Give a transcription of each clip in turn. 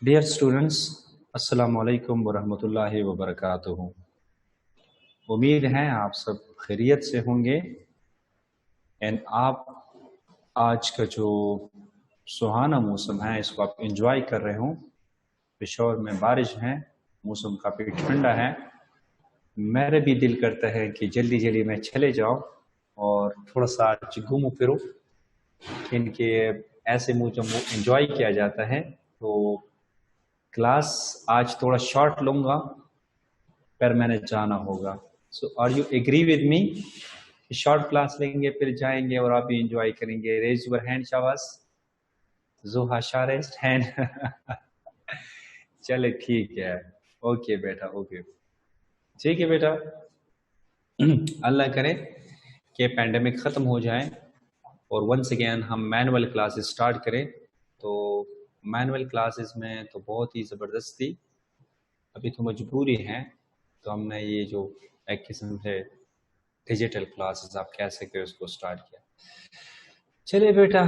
Dear students, अस्सलामु अलैकुम वरहमतुल्लाहि वबरकातुहू। उम्मीद है आप सब खैरियत से होंगे एंड आप आज का जो सुहाना मौसम है इसको आप एंजॉय कर रहे हो। पेशावर में बारिश है, मौसम काफ़ी ठंडा है। मेरे भी दिल करता है कि जल्दी जल्दी मैं चले जाऊँ और थोड़ा सा आज घूमूं फिरूं, इनके ऐसे मौसम एंजॉय किया जाता है। तो क्लास आज थोड़ा शॉर्ट लूँगा, पर मैंने जाना होगा। So are you agree with me? Short class लेंगे फिर जाएंगे और आप भी एंजॉय करेंगे। रेज योर हैंड शाबाश। जोहा शारेस्ट हैंड। चले ठीक है। ओके बेटा, ओके ठीक है बेटा। अल्लाह करे कि पैंडेमिक ख़त्म हो जाए और वंस अगेन हम मैनुअल क्लासेस स्टार्ट करें। तो मैनुअल क्लासेस में तो बहुत ही ज़बरदस्ती, अभी तो मजबूरी है, तो हमने ये जो एक किस्म से डिजिटल क्लासेस आप कह सकते हो उसको स्टार्ट किया। चलिए बेटा,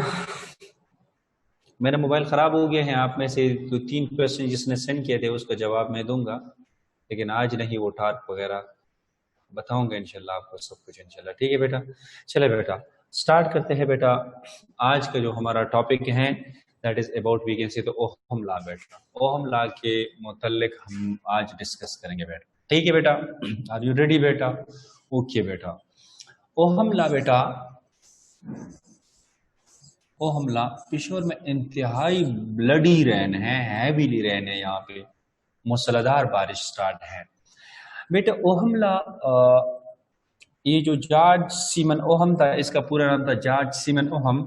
मेरा मोबाइल ख़राब हो गया है। आप में से जो 3 क्वेश्चन जिसने सेंड किए थे उसका जवाब मैं दूंगा, लेकिन आज नहीं, वो टार्क वगैरह बताऊंगा इंशाल्लाह आपको सब कुछ इंशाल्लाह। ठीक है बेटा, चले बेटा स्टार्ट करते हैं बेटा। आज का जो हमारा टॉपिक है that is about we can say तो ओहम लॉ बेटा। ओहम लॉ के मुतल्लिक हम आज डिस्कस करेंगे बेटा। ठीक है बेटा, आर यू रेडी बेटा? ओके बेटा। ओहम लॉ बेटा, ओहम लॉ पेशावर में इंतहाई ब्लडी रेन है, हैवीली रेन है, यहाँ पे मूसलाधार बारिश स्टार्ट है बेटा। ओहम लॉ ये जो जॉर्ज सीमन ओहम था, इसका पूरा नाम था जॉर्ज सीमन ओहम।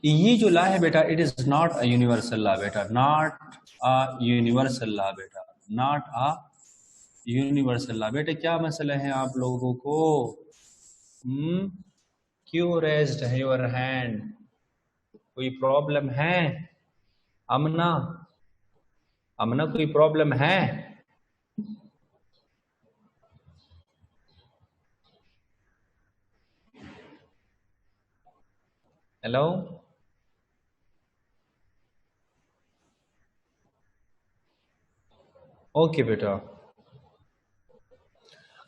ये जो लॉ है बेटा, it is not a universal law बेटा, नॉट अ यूनिवर्सल लॉ बेटा, नॉट अ यूनिवर्सल लॉ बेटा। क्या मसला है आप लोगों को? क्यों रेज्ड है योर हैंड? कोई प्रॉब्लम है? अमना, अमना कोई प्रॉब्लम है? हेलो, ओके बेटा।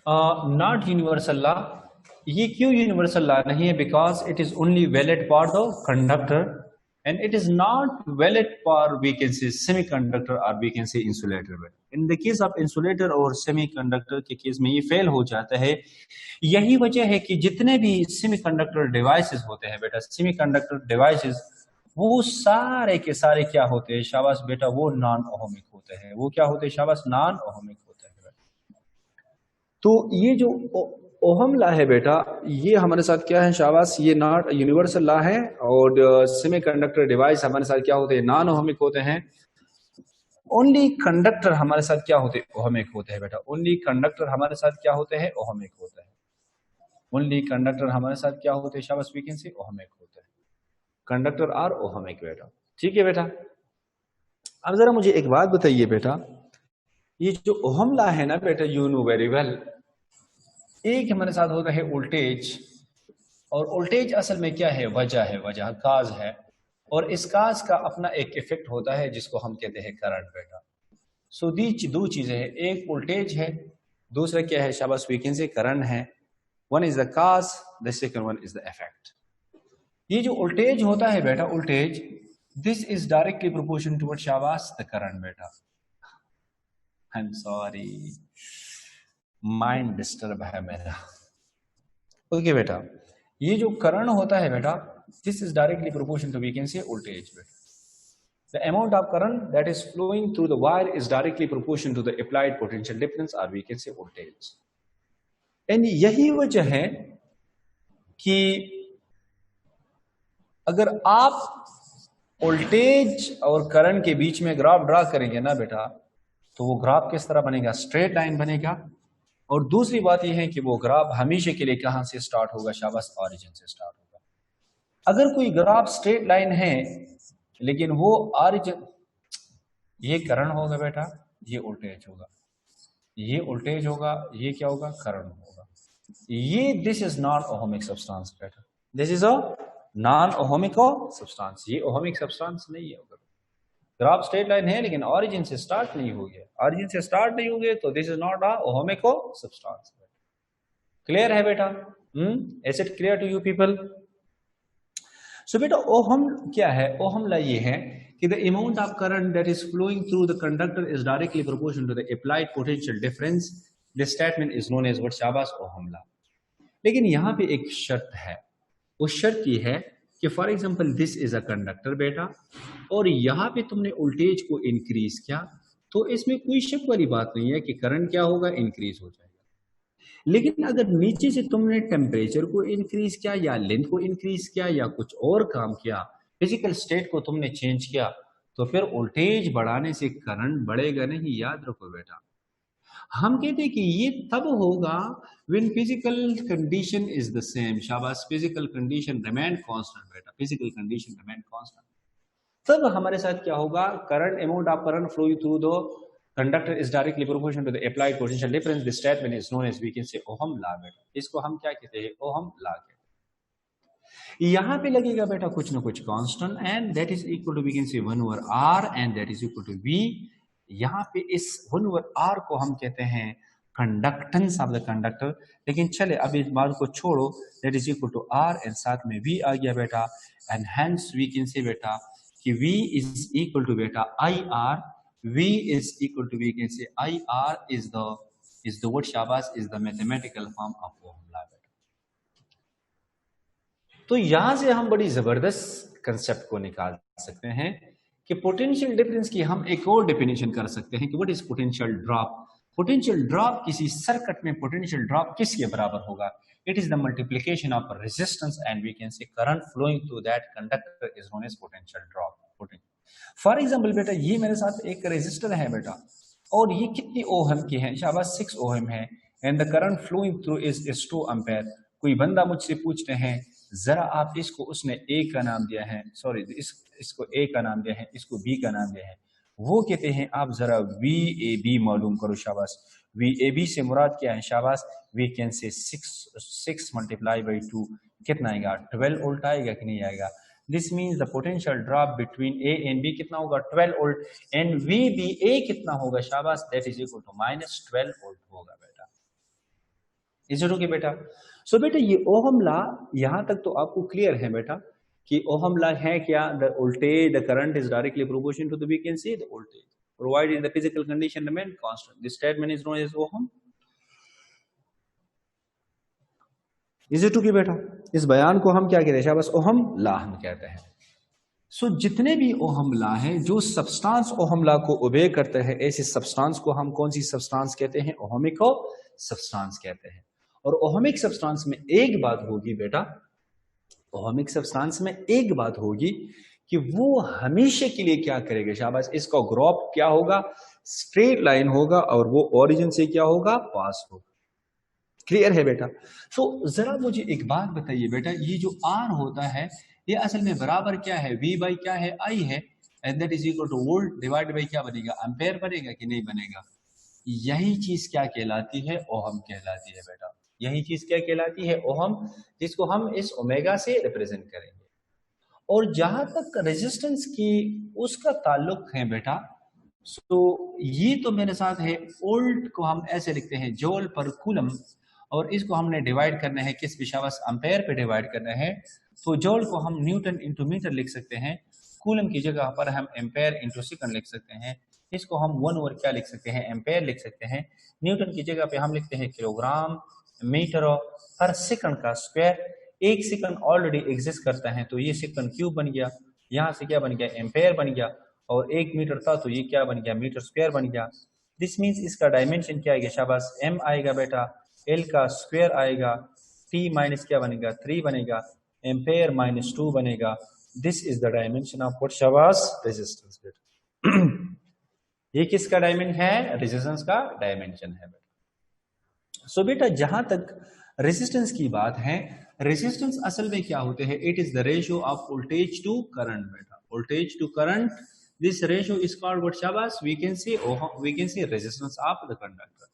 नॉट यूनिवर्सल लॉ, ये क्यों यूनिवर्सल लॉ नहीं है? Because it is only valid for the conductor and it is not valid for we can say semiconductor और we can say insulator. In the case of insulator और semiconductor के case में ये fail हो जाता है। यही वजह है कि जितने भी सेमीकंडक्टर डिवाइसेस होते हैं बेटा, सेमीकंडक्टर डिवाइसेस वो सारे के सारे क्या होते हैं शाबाश बेटा? वो नॉन ओहमिक होते हैं। वो क्या होते हैं शाबाश? नॉन ओहमिक होते हैं। तो ये जो ओहम लॉ है बेटा, ये हमारे साथ क्या है शाबाश? ये नॉट यूनिवर्सल लॉ है और सेमीकंडक्टर डिवाइस हमारे साथ क्या होते हैं? नॉन ओहमिक होते हैं। ओनली कंडक्टर हमारे साथ क्या होते हैं? ओहमिक होते हैं बेटा। ओनली कंडक्टर हमारे साथ क्या होते हैं? ओहमिक होते हैं। ओनली कंडक्टर हमारे साथ क्या होते हैं शाबाश? वी कैन से ओहमिक होते हैं। कंडक्टर आर ओहमिक बेटा। ठीक है बेटा। अब जरा मुझे एक बात बताइए बेटा, ये जो ओहम लॉ है ना बेटा, यू नो वेरी वेल, एक हमारे साथ होता है वोल्टेज, और वोल्टेज असल में क्या है? वजह है, वजह काज है, और इस काज का अपना एक इफेक्ट होता है जिसको हम कहते हैं करंट बेटा। सो दो चीजें हैं, एक वोल्टेज है, दूसरा क्या है शाबाश? वी कैन से करंट है। One is the cause, the second one is the effect. ये जो वोल्टेज होता है बेटा, voltage this is directly proportion toward शाबाश द करंट बेटा। I am sorry, mind disturb है मेरा। ओके बेटा, ये जो करंट होता है बेटा, this is directly proportion to we can say voltage बेटा। The amount of current that is flowing through the wire is directly proportional to the applied potential difference or we can say voltage. And यही वजह है कि अगर आप voltage और current के बीच में ग्राफ ड्रा करेंगे ना बेटा, तो वो ग्राफ किस तरह बनेगा? स्ट्रेट लाइन बनेगा। और दूसरी बात यह है कि वो ग्राफ हमेशा के लिए कहां से स्टार्ट होगा शाबाश? ऑरिजिन से स्टार्ट होगा। अगर कोई ग्राफ स्ट्रेट लाइन है लेकिन वो ऑरिजिन, ये करंट होगा बेटा, ये वोल्टेज होगा, ये वोल्टेज होगा, ये क्या होगा? करंट होगा। ये this is non ohmic substance बेटा, this is a non ohmic substance. ये ओहमिक सब्सटेंस नहीं है। ग्राफ स्ट्रेट लाइन है लेकिन ऑरिजिन से स्टार्ट नहीं हो गया, ऑरिजिन से स्टार्ट नहीं हो गए तो दिस इज नॉट अ ओहमिको सब्सटेंस। क्लियर है बेटा? Is it clear to you people? So बेटा ओहम क्या है? ओहम ला ये है कि the amount of current that is flowing through the conductor is directly proportional to the applied potential difference. This statement is known as what? शाबाश, ohm law. लेकिन यहां पे एक शर्त है, उस शर्त की है कि for example this is a conductor बेटा, और यहां पे तुमने वोल्टेज को इंक्रीज किया तो इसमें कोई शक वाली बात नहीं है कि करंट क्या होगा? इंक्रीज हो जाएगा। लेकिन अगर नीचे से तुमने टेम्परेचर को इंक्रीज किया या लेंथ को इंक्रीज किया या कुछ और काम किया, फिजिकल स्टेट को तुमने चेंज किया, तो फिर वोल्टेज बढ़ाने से करंट बढ़ेगा नहीं, याद रखो बेटा। हम कहते हैं कि ये तब होगा when physical condition is the same। शाबाश, physical condition remain constant बेटा, physical condition remain constant। तब हमारे साथ क्या होगा? Current, amount of current flowing through the conductor is directly proportional to the applied potential difference. This statement is known as, we can say, ohm law बेटा। इसको हम क्या कहते हैं? ओहम लॉ कहते हैं। यहां पे लगेगा बेटा कुछ ना कुछ constant and that is equal to, we can say 1 over r and that is equal to v। यहां पे इस 1 ओवर r को हम कहते हैं कंडक्टेंस ऑफ द कंडक्टर। लेकिन चले अब इस बात को छोड़ो, that is equal to r and साथ में v आ गया बेटा, एंड हेंस वी कैन से बेटा कि v इज इक्वल टू बेटा IR। v is equal to, we can say IR is the what? शाबाश, is the mathematical form of Ohm law बेटा। तो यहां से हम बड़ी जबरदस्त कंसेप्ट को निकाल सकते हैं कि पोटेंशियल डिफरेंस की हम एक और डेफिनेशन कर सकते हैं कि what is potential drop. Potential drop, किसी सर्किट में पोटेंशियल ड्रॉप किसके बराबर होगा? It is the multiplication of resistance and we can say current flowing through that conductor is known as potential drop. For example बेटा, ये मेरे साथ एक रेजिस्टर है बेटा, और ये कितनी ओहम की है? शाबाश, 6 ओहम है, and the current flowing through is 2 ampere. कोई बंदा मुझसे पूछते हैं जरा आप इसको, उसने ए का नाम दिया है, सॉरी इसको ए का नाम दिया है, इसको बी का नाम दिया है, वो कहते हैं आप जरा वी ए बी मालूम करो। शाबाश, वी ए बी से मुराद क्या है? शाबाश, वी कैन से 6 मल्टीप्लाई बाई 2 कितना आएगा? 12 वोल्ट आएगा कि नहीं आएगा? This means the potential drop between A and B कितना होगा? 12 वोल्ट, and VBA कितना होगा? शाबाश, that is equal to -12 volt होगा बेटा। इज इट ओके बेटा? सो बेटा ये ओहम लॉ यहां तक तो आपको क्लियर है बेटा कि ओहम लॉ है क्या? The voltage, the current is directly proportional to the, we can say, the voltage provided the physical condition remain constant। This statement is known as Ohm। Is it okay बेटा? इस बयान को हम क्या कहते हैं? शाबाश, ओहम लॉ हम कहते हैं। सो जितने भी ओहम लॉ है, जो सब्सटेंस ओहम लॉ को ओबे करते हैं, ऐसे सब्सटेंस को हम कौन सी सब्सटेंस कहते हैं? ओहमिको सब्सटेंस कहते हैं। और ओहमिक सब्सटेंस में एक बात होगी बेटा, ओहमिक सब्सटेंस में एक बात होगी कि वो हमेशा के लिए क्या करेगा? शाबाश, इसका ग्राफ क्या होगा? स्ट्रेट लाइन होगा, और वो ओरिजिन से क्या होगा? पास होगा। क्लियर है बेटा? सो जरा मुझे एक बात बताइए बेटा, ये जो R होता है ये असल में बराबर क्या है? V बाई क्या है? I है, and that is equal two volt divide by क्या बनेगा? एम्पेयर बनेगा कि नहीं बनेगा? यही चीज क्या कहलाती है? ओहम कहलाती है बेटा। यही चीज क्या कहलाती है? ओहम, जिसको हम इस ओमेगा से रिप्रेजेंट करेंगे। और जहां तक रेजिस्टेंस की उसका ताल्लुक है बेटा, सो ये तो मेरे साथ है, वोल्ट को हम ऐसे लिखते हैं जूल पर कूलम, और इसको हमने डिवाइड करना है किस विशावस? एम्पेयर पे डिवाइड करना है। तो जूल को हम न्यूटन इंटू मीटर लिख सकते हैं, कूलम की जगह पर हम एम्पेयर इंटू सेकंड लिख सकते हैं, इसको हम 1 ओवर क्या लिख सकते हैं? एम्पेयर लिख सकते हैं। न्यूटन की जगह पे हम लिखते हैं किलोग्राम मीटर पर सेकंड का स्क्वायर। 1 सेकंड ऑलरेडी एग्जिस्ट करता है, तो ये सेकंड क्यूब बन गया, यहाँ से क्या बन गया? एम्पेयर बन गया, और 1 मीटर था तो ये क्या बन गया? मीटर स्क्वायर बन गया। दिस मीन्स इसका डायमेंशन क्या आएगा? शाबाश, m आएगा बेटा, l का स्क्वायर आएगा, t माइनस क्या बनेगा? 3 बनेगा, एम्पेयर माइनस 2 बनेगा। This is the dimension of what? शाबाश, रेजिस्टेंस बेटा। ये किसका डायमेंशन है? रेजिस्टेंस का डायमेंशन है बेटा। सो बेटा जहां तक रेजिस्टेंस की बात है, रेजिस्टेंस असल में क्या होते हैं? It is the ratio of voltage to current बेटा, voltage to current. This ratio is called what? शाबाश, we can say resistance of the conductor.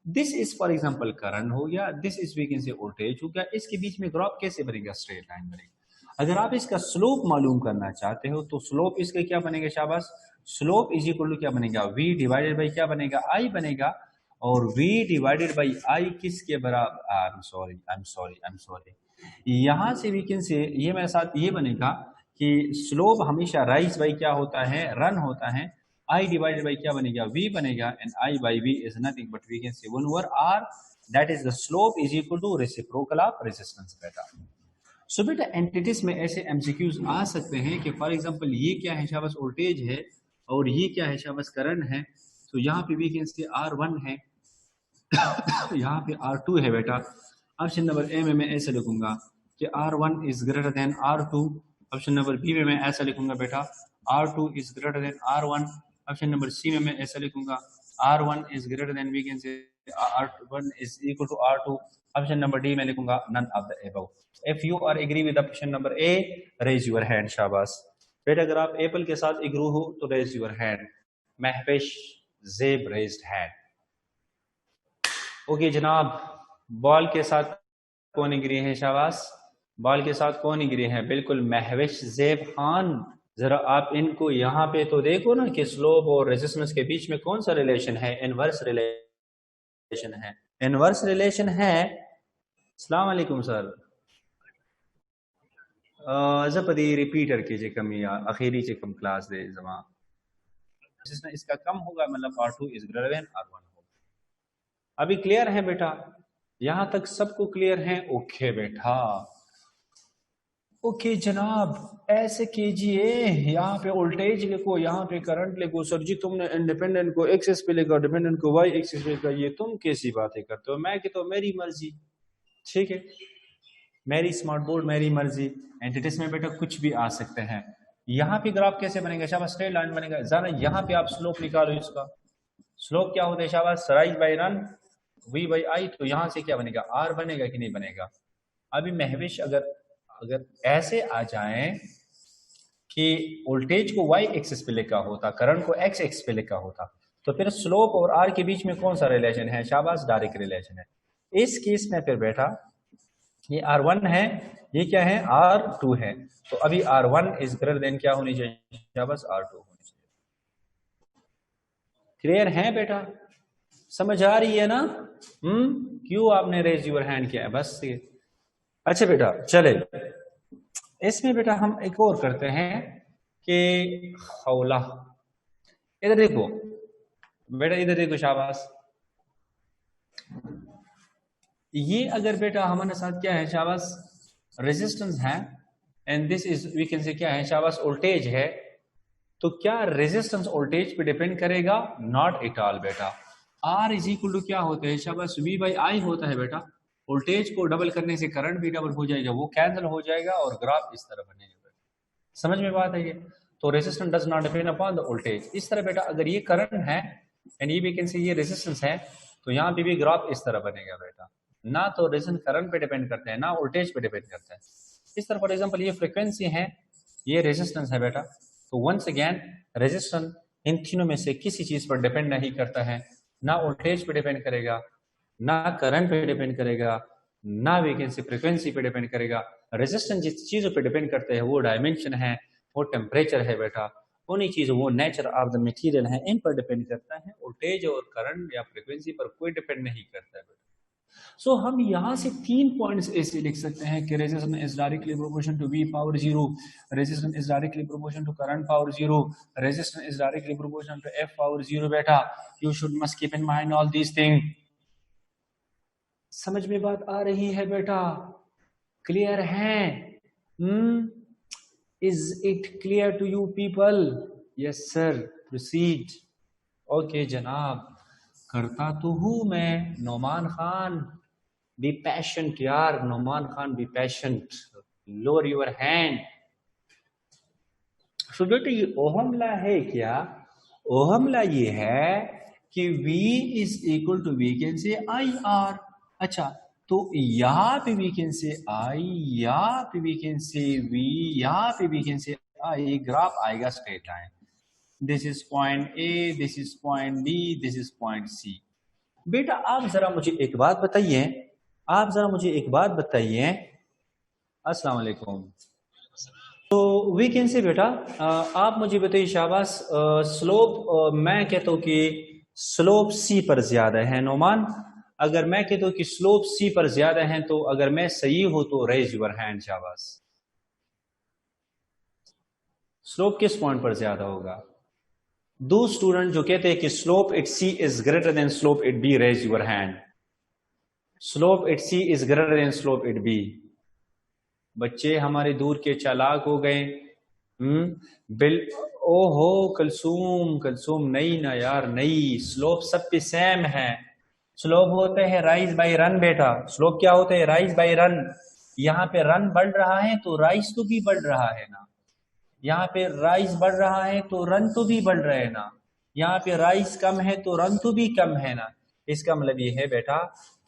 This is for example current हो गया, this is we can say voltage हो गया। इसके बीच में graph कैसे बनेगा? स्ट्रेट लाइन बनेगा। अगर आप इसका स्लोप मालूम करना चाहते हो तो स्लोप इसका क्या बनेगा शाबाश, स्लोप इज इक्वल टू क्या बनेगा, v डिवाइडेड बाई क्या बनेगा, i बनेगा। और v डिवाइडेड बाई i किसके बराबर, आई एम सॉरी, यहां से वी कैन से ये मेरे साथ ये बनेगा कि स्लोप हमेशा राइज बाई क्या होता है, रन होता है। i डिवाइडेड बाई क्या बनेगा, v बनेगा, and i by v is nothing but we can say 1 over r, that is the slope is equal to reciprocal of resistance बेटा। सो बेटा एंटिटीज में ऐसे एमसीक्यूज आ सकते हैं कि फॉर एग्जांपल ये क्या है शाबाश, वोल्टेज है, और ये क्या है शाबाश, करंट है। तो यहाँ पे वी कैन से R1 है, यहाँ पे R2 है बेटा। ऑप्शन नंबर ए में मैं ऐसे लिखूंगा कि R1 is greater than R2। Option number B में मैं ऐसा लिखूंगा बेटा R2 is greater than R1। Option number C में मैं ऐसा लिखूंगा R1 is greater than we can say R1 is equal to R2। Option number D में लिखूंगा none of the above. If you are agree with option number A raise your hand शाबाश। बेटा अगर आप एप्पल के साथ agree हो तो raise your hand. Mahvish Zeb raised hand. Okay जनाब, बॉल के साथ कौन एग्री है शाबाश, बॉल के साथ कौन एग्री है, बिल्कुल महविश जेब खान। जरा आप इनको यहाँ पे तो देखो ना कि स्लोप और रेजिस्टेंस के बीच में कौन सा रिलेशन है, इनवर्स रिलेशन है, इनवर्स रिलेशन है। अस्सलाम वालेकुम सर, जपदी रिपीटर कीजिए कम या आखिरी से कम क्लास दे जमा, जिसमें इसका कम होगा मतलब R2 is greater than R1 होगा। अभी क्लियर है बेटा, यहां तक सबको क्लियर है? ओके बेटा, ओके जनाब, ऐसे कीजिए, यहाँ पे वोल्टेज लिखो, यहाँ पे करंट लिखो। सर जी तुमने इंडिपेंडेंट को एक्सिस पे लिखा, डिपेंडेंट को वाई एक्सिस पे लिखा, ये तुम कैसी बातें करते हो? मैं कहता हूँ मेरी मर्जी, ठीक है, मेरी स्मार्ट बोर्ड मेरी मर्जी। एंटिटीज में बेटा कुछ भी आ सकते हैं। यहाँ पे ग्राफ कैसे बनेगा शाबाश, स्ट्रेट लाइन बनेगा। जरा यहाँ पे आप स्लोप निकालो, इसका स्लोप क्या होता है शाबाश, rise by run v by I. तो यहाँ से क्या बनेगा, r बनेगा कि नहीं बनेगा? अभी महविश अगर ऐसे आ जाए कि वोल्टेज को y एक्सिस पे लिखा होता, करंट को x एक्सिस पे लिखा होता, तो फिर स्लोप और r के बीच में कौन सा रिलेशन है शाबाश, डायरेक्ट रिलेशन है। इस केस में फिर बेटा ये R1 है, ये क्या है, R2 है। तो अभी R1 इज ग्रेटर देन क्या होनी चाहिए शाबाश, R2 होनी चाहिए। क्लियर है बेटा, समझ आ रही है ना? क्यों आपने रेज योर हैंड किया है, बस ये। अच्छा बेटा चले, इसमें बेटा हम एक और करते हैं कि हौला, इधर देखो बेटा, इधर देखो शाबाश। ये अगर बेटा हमारे साथ क्या है शाबाश, रेजिस्टेंस है, and this is we can say क्या है शाबाश, वोल्टेज है। तो क्या रेजिस्टेंस वोल्टेज पे डिपेंड करेगा? नॉट एट ऑल बेटा। R इज इक्वल टू क्या होता है शाबाश, V बाई आई होता है बेटा। वोल्टेज को डबल करने से करंट भी डबल हो जाएगा, वो कैंसिल हो जाएगा और ग्राफ इस तरह बनेगा बेटा। समझ में बात है ये? तो resistance does not depend upon the voltage. इस तरह बेटा अगर ये करंट है एंड ये वी कैन से ये रेजिस्टेंस है, तो यहाँ पे भी ग्राफ इस तरह बनेगा बेटा। ना तो रेजिस्टेंस करंट पे डिपेंड करते हैं, ना वोल्टेज पे डिपेंड करता है। इस तरह फॉर एग्जांपल ये फ्रीक्वेंसी है, ये रेजिस्टेंस है बेटा। तो वंस अगेन रेजिस्टेंस इन तीनों में से किसी चीज पर डिपेंड नहीं करता है, ना वोल्टेज पे डिपेंड करेगा, ना करंट पे डिपेंड करेगा, ना वैकेंसी फ्रीक्वेंसी पे डिपेंड करेगा। रेजिस्टेंस जिस चीजों पे डिपेंड करते हैं वो डायमेंशन है, वो टेम्परेचर है बेटा, उन्हीं चीजों, वो नेचर ऑफ द मटेरियल है, इन पर डिपेंड करता है। वोल्टेज और करंट या फ्रीक्वेंसी पर कोई डिपेंड नहीं करता है बेटा। सो हम यहाँ से 3 पॉइंट्स ऐसे लिख सकते हैं कि resistance is directly proportional to V power 0, resistance is directly proportional to current power 0, resistance is directly proportional to F power 0 बेटा। You should must keep in mind all these thing. समझ में बात आ रही है बेटा? क्लियर है? Is it clear to you people? Yes sir, proceed. Okay जनाब, करता तो हूं मैं। नोमान खान बी पैशंट यार, Noman Khan be patient, lower your hand. So बेटा ये ओहम लॉ है क्या? ओहम लॉ ये है कि V is equal to we can say I are. अच्छा, तो यहाँ पे वी कैन से I, यहाँ पे वी कैन से V, यहाँ पे we can say I, graph आएगा straight line. This is point A, this is point B, this is point C। बेटा आप जरा मुझे एक बात बताइए, आप जरा मुझे एक बात बताइए। अस्सलाम वालेकुम। तो वी कैन से बेटा आप मुझे बताइए शाबाश, स्लोप मैं कहता हूं कि स्लोप सी पर ज्यादा है नोमान। अगर मैं कहता हूं कि स्लोप सी पर ज्यादा है तो अगर मैं सही हो तो रेज योर हैंड शाबाश। स्लोप किस पॉइंट पर ज्यादा होगा? दो स्टूडेंट जो कहते हैं कि slope at C is greater than slope at B, raise your hand. Slope at C is greater than slope at B. बच्चे हमारे दूर के चालाक हो गए। बिल ओहो कलसूम, कलसूम नहीं ना यार, नहीं। स्लोप सब पे सेम है। स्लोप होता है राइज बाय रन बेटा। स्लोप क्या होता है? Rise by run. यहाँ पे रन बढ़ रहा है तो राइज तो भी बढ़ रहा है ना। यहाँ पे राइज बढ़ रहा है तो रन तो भी बढ़ रहे हैं ना। यहाँ पे राइज कम है तो रन तो भी कम है ना। इसका मतलब ये है बेटा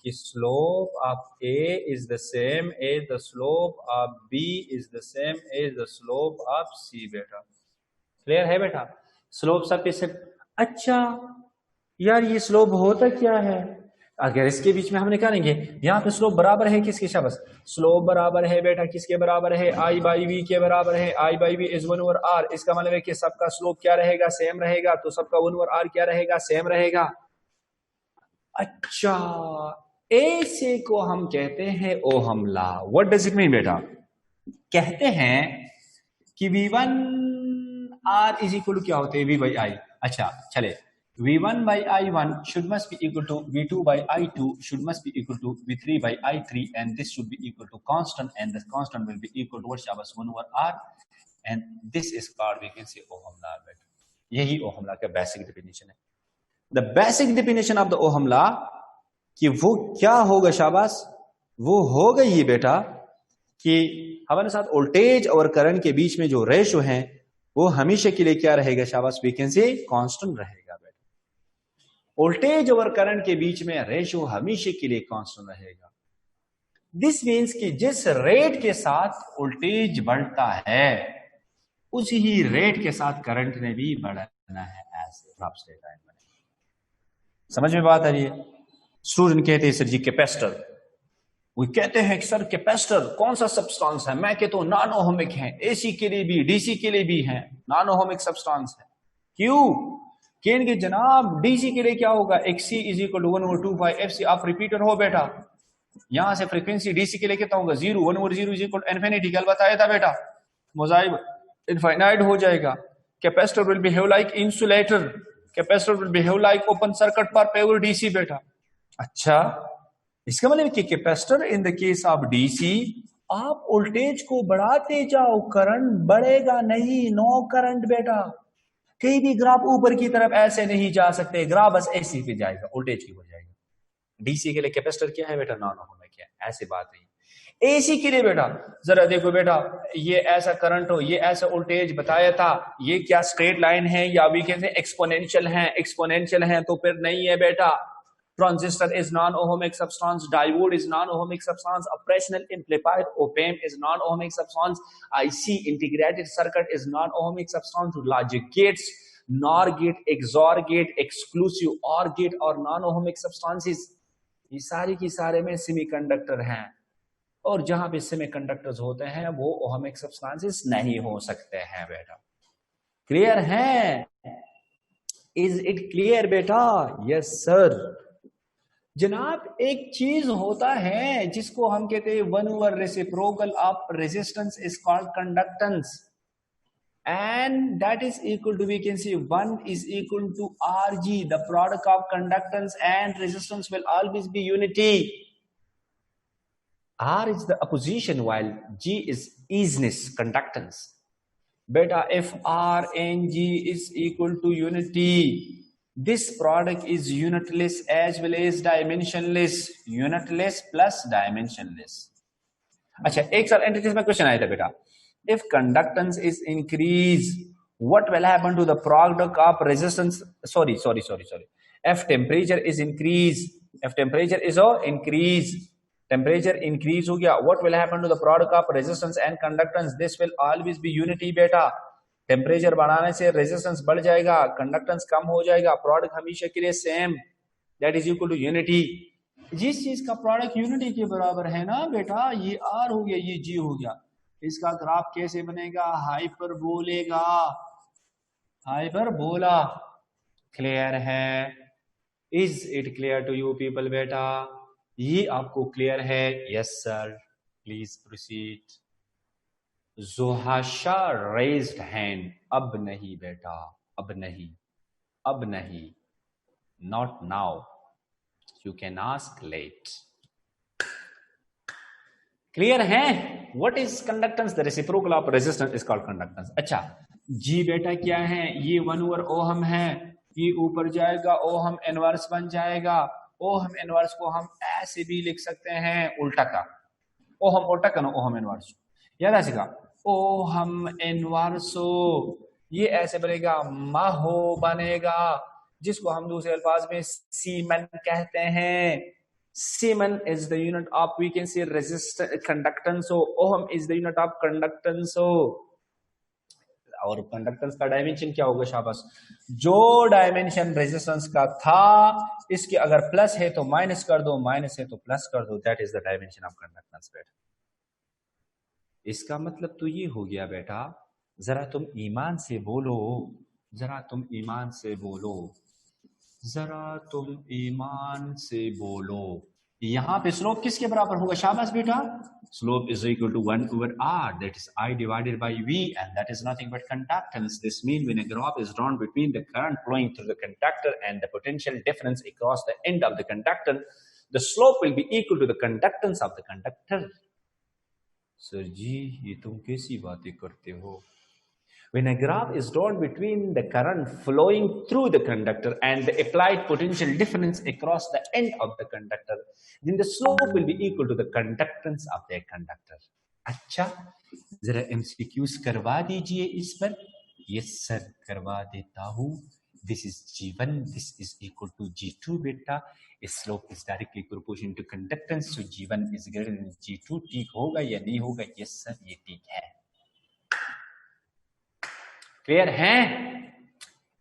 कि slope of A is the same as the slope of B is the same as the slope of C बेटा। क्लियर है बेटा? स्लोप सब पे से। अच्छा यार ये स्लोप होता क्या है? अगर इसके बीच में हम निकालेंगे, यहाँ पे स्लोप बराबर है किसके शाबाश? स्लोप बराबर है बेटा किसके बराबर है? आई बाई वी के बराबर है। आई बाई वी इज 1/r। इसका मतलब है कि सबका स्लोप क्या रहेगा? सेम रहेगा। तो सबका 1/r क्या रहेगा? सेम रहेगा। अच्छा ऐसे को हम कहते हैं ohm law. What does it mean बेटा? कहते हैं कि V1R इज इक्वल टू क्या होते हैं? V by I. अच्छा चले, V1 by I1 should must be equal to V2 by I2 should must be equal to V3 by I3 and this should be equal to constant and the constant will be equal to what shabas 1/r and this is called we can say Ohm law बेटा। यही ohm law का basic definition है। The basic definition of the ohm law कि वो क्या होगा शाबाश? वो होगा ये बेटा कि हमारे साथ वोल्टेज और करंट के बीच में जो रेशो है वो हमेशा के लिए क्या रहेगा शाबाश? वी कैन से कांस्टेंट रहेगा। वोल्टेज और करंट के बीच में रेशो हमेशा के लिए कांस्टेंट रहेगा। दिस मीन्स कि जिस रेट के साथ वोल्टेज बढ़ता है उसी ही रेट के साथ करंट ने भी बढ़ना है। ऐसे समझ में बात आ रही है? स्टूडेंट कहते हैं सर जी कैपेसिटर, वो कहते हैं कि सर कैपेसिटर कौन सा सब्सटेंस है? मैं कहता हूं नॉन-ओहमिक है। एसी के लिए भी डीसी के लिए भी है, नॉन-ओहमिक सब्सटेंस है। क्यों? कहेंगे जनाब डीसी के लिए क्या होगा? XC is equal to 1/2 FC। आप रिपीटर हो बेटा, यहां से फ्रीक्वेंसी डीसी के लिए कितना होगा? 0। 1/0 इज इक्वल टू इन्फिनिटी। कल बताया था बेटा, मोजाइब इनफाइनाइट हो जाएगा। Capacitor will behave like insulator. Capacitor will behave like open circuit पर प्योर डीसी बेटा। अच्छा इसका मतलब कि capacitor in the case of DC आप वोल्टेज को बढ़ाते जाओ, करंट बढ़ेगा नहीं। नो करंट बेटा। कहीं भी ग्राफ ऊपर की तरफ ऐसे नहीं जा सकते, ग्राफ बस ऐसी पे जाएगा, वोल्टेज की हो जाएगा। डीसी के लिए कैपेसिटर क्या है बेटा? नॉन-ओहमिक क्या है। ऐसी बात नहीं। एसी के लिए बेटा जरा देखो बेटा, ये ऐसा करंट हो, ये ऐसा वोल्टेज बताया था, ये क्या स्ट्रेट लाइन है या वी कैन से एक्सपोनेंशियल है? एक्सपोनेंशियल है तो फिर नहीं है बेटा। Transistor is non-ohmic substance. Diode is non-ohmic substance. Operational amplifier op-amp is non-ohmic substance. IC integrated circuit is non-ohmic substance. Logic gates, NOR gate, XOR gate, exclusive OR gate और non-ohmic substances ये सारी की सारे में semiconductor हैं। और जहां पे सेमीकंडक्टर्स होते हैं वो ओहमिक सब्सटेंसेस नहीं हो सकते हैं बेटा। क्लियर है? इज इट क्लियर बेटा? Yes sir. जनाब एक चीज होता है जिसको हम कहते हैं 1/, reciprocal of resistance is called conductance and that is equal to, we can see 1 is equal to Rg. The product of conductance and resistance will always be unity. R is the opposition while G is easiness, conductance. Beta, if R and G is equal to unity, this product is unitless as well as dimensionless. Unitless plus dimensionless. अच्छा एक साल entries में question आया था बेटा, if conductance is increased, what will happen to the product of resistance? Sorry. If temperature is increased, if temperature is increased, temperature increase हो गया, what will happen to the product of resistance and conductance? This will always be unity बेटा। Temperature बढ़ाने से resistance बढ़ जाएगा, conductance कम हो जाएगा, product हमेशा के लिए same, that is equal to unity. जिस चीज का प्रोडक्ट यूनिटी के बराबर है ना बेटा, ये आर हो गया, ये जी हो गया, इसका ग्राफ कैसे बनेगा? हाइपरबोलेगा, हाइपरबोला। क्लियर है? Is it clear to you people बेटा? ये आपको क्लियर है? Yes sir, please proceed. Johasha raised hand. अब नहीं बेटा, अब नहीं, अब नहीं, not now, you can ask late. Clear है? What is conductance? The reciprocal of resistance is called conductance. अच्छा जी बेटा क्या है? ये 1/ओहम है, ये ऊपर जाएगा, ओहम इनवर्स बन जाएगा। ओहम इनवर्स को हम ऐसे भी लिख सकते हैं उल्टा का, ओहम उल्टा का ना ओहम इनवर्स, याद आएगा? ओहम इनवर्सो, ये ऐसे बनेगा, माहो बनेगा, जिसको हम दूसरे अल्फाज में सीमन कहते हैं। Siemens is the unit of, we can say, resistance, conductance. So ohm is the unit of conductance. So और कंडक्टेंस का डायमेंशन क्या होगा? शाबाश, जो डायमेंशन रेजिस्टेंस का था, इसके अगर प्लस है तो माइनस कर दो, माइनस है तो प्लस कर दो, that is the dimension of conductance बेटा। इसका मतलब तो ये हो गया बेटा, जरा तुम ईमान से बोलो, जरा तुम ईमान से बोलो, जरा तुम ईमान से बोलो, यहां पे स्लोप किसके बराबर होगा? शाबाश बेटा, slope is equal to 1/r, that is I divided by V, and that is nothing but conductance. This means when a graph is drawn between the current flowing through the conductor and the potential difference across the end of the conductor, the slope will be equal to the conductance of the conductor. Sir ji ये तुम कैसी बातें करते हो? When a graph is drawn between the current flowing through the conductor and the applied potential difference across the end of the conductor, then the slope will be equal to the conductance of the conductor. अच्छा, जरा MCQs करवा दीजिए इस पर। Yes sir, करवा देता हूँ। This is G1, this is equal to G2 बेटा। Slope is directly proportional to conductance, so G1 is greater than G2। ठीक होगा या नहीं होगा? यस सर, ये ठीक है। क्लियर है?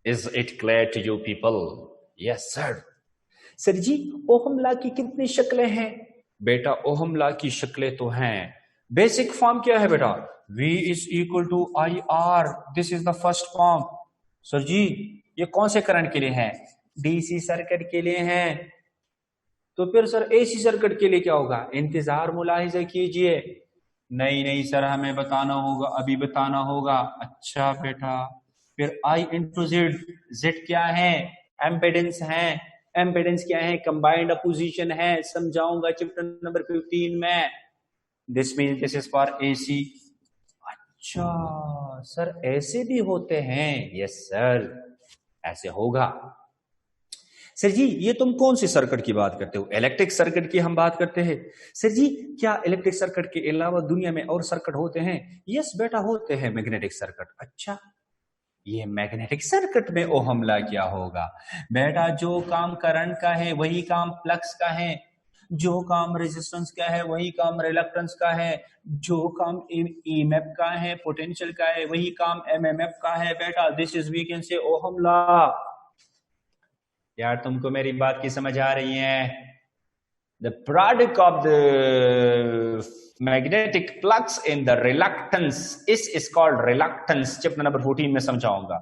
Is it clear to you people? Yes sir. Sir ji ohm law की कितनी शक्लें हैं? बेटा ओहम लॉ की शक्लें तो हैं। बेसिक फॉर्म क्या है बेटा? V is equal to I R, this is the first form. Sir ji ये कौन से करंट के लिए है? डीसी सर्किट के लिए है। तो फिर सर एसी सर्किट के लिए क्या होगा? इंतजार मुलाहिजा कीजिए। नहीं नहीं सर, हमें बताना होगा, अभी बताना होगा। अच्छा बेटा, फिर I इंटू जेड, जेड क्या है? एम्पेडेंस है। एम्पेडेंस क्या है? कंबाइंड अपोजिशन है, समझाऊंगा चैप्टर नंबर 15 में। This means this is for AC. अच्छा सर ऐसे भी होते हैं? यस सर, ऐसे होगा। सर जी ये तुम कौन सी सर्किट की बात करते हो? इलेक्ट्रिक सर्किट की हम बात करते हैं। सर जी क्या इलेक्ट्रिक सर्किट के अलावा दुनिया में और सर्किट होते हैं? यस बेटा होते हैं, मैग्नेटिक सर्किट। अच्छा, ये मैग्नेटिक सर्किट में ओहम लॉ क्या होगा? बेटा जो काम करंट का है वही काम फ्लक्स का है, जो काम रेजिस्टेंस का है वही काम रिलक्टेंस का है, जो काम ईएमएफ का है, पोटेंशियल का है, वही काम एमएमएफ का है बेटा। This is we can say ohm law. यार तुमको मेरी बात की समझ आ रही है? The product of the magnetic flux in the reluctance is called reluctance. Chapter number 14 में समझाऊंगा।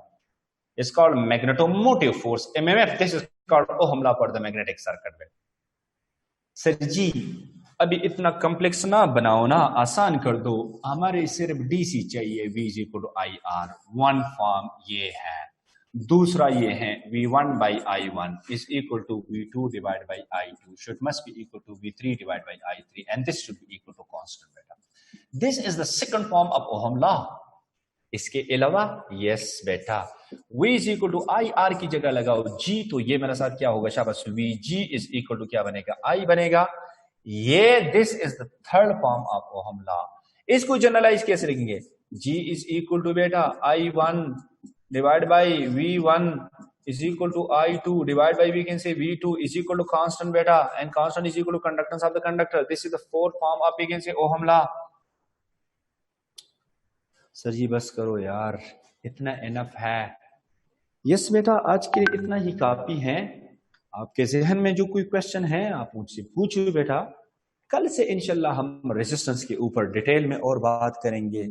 Is called magnetomotive force, MMF. This is called ohm law for the magnetic circuit में। सर जी अभी इतना कॉम्प्लेक्स ना बनाओ ना, आसान कर दो। हमारे सिर्फ डीसी चाहिए, V is equal to I R. One form ये है। दूसरा ये है V1 by I1 is equal to V2 divided by I2 should must be equal to V3 divided by I3, and this should be equal to constant beta. This is the second form of Ohm law. इसके अलावा yes बेटा, V is equal to IR की जगह लगाओ G, तो ये मेरे साथ क्या होगा? शाबाश, VG is equal to क्या बनेगा? I बनेगा। ये this is the third form of Ohm law. इसको जनरलाइज कैसे लिखेंगे? G is equal to बेटा I1 divided by V1 is equal to I2 divided by, we can say, V2 is equal to constant beta, and constant is equal to conductance of the conductor. This is the fourth form of, we can say, Ohm law. Sir ji बस करो यार, इतना enough है। Yes बेटा आज के लिए इतना ही काफी है। आपके जहन में जो कोई क्वेश्चन है आप मुझसे पूछो बेटा, कल से इंशाल्लाह हम रेजिस्टेंस के ऊपर डिटेल में और बात करेंगे।